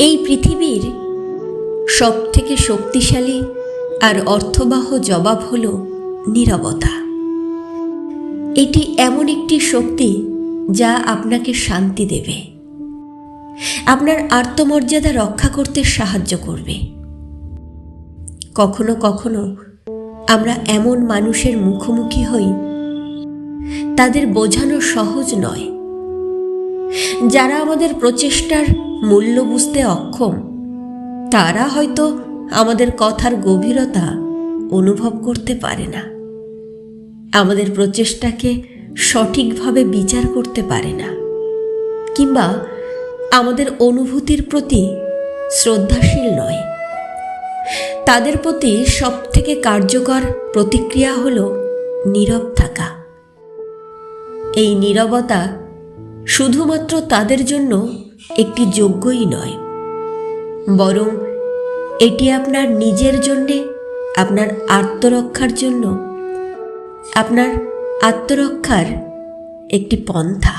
এই পৃথিবীর সবথেকে শক্তিশালী আর অর্থবহ জবাব হল নীরবতা। এটি এমন একটি শক্তি যা আপনাকে শান্তি দেবে, আপনার আত্মমর্যাদা রক্ষা করতে সাহায্য করবে। কখনো কখনো আমরা এমন মানুষের মুখোমুখি হই, তাদের বোঝানো সহজ নয়, যারা আমাদের প্রচেষ্টার মূল্য বুঝতে অক্ষম। তারা হয়তো আমাদের কথার গভীরতা অনুভব করতে পারে না, আমাদের প্রচেষ্টাকে সঠিকভাবে বিচার করতে পারে না, কিংবা আমাদের অনুভূতির প্রতি শ্রদ্ধাশীল নয়। তাদের প্রতি সবথেকে কার্যকর প্রতিক্রিয়া হল নীরব থাকা। এই নীরবতা শুধুমাত্র তাদের জন্য একটি যোগ্যই নয়, বরং এটি আপনার নিজের জন্যে, আপনার আত্মরক্ষার জন্য, আপনার আত্মরক্ষার একটি পন্থা।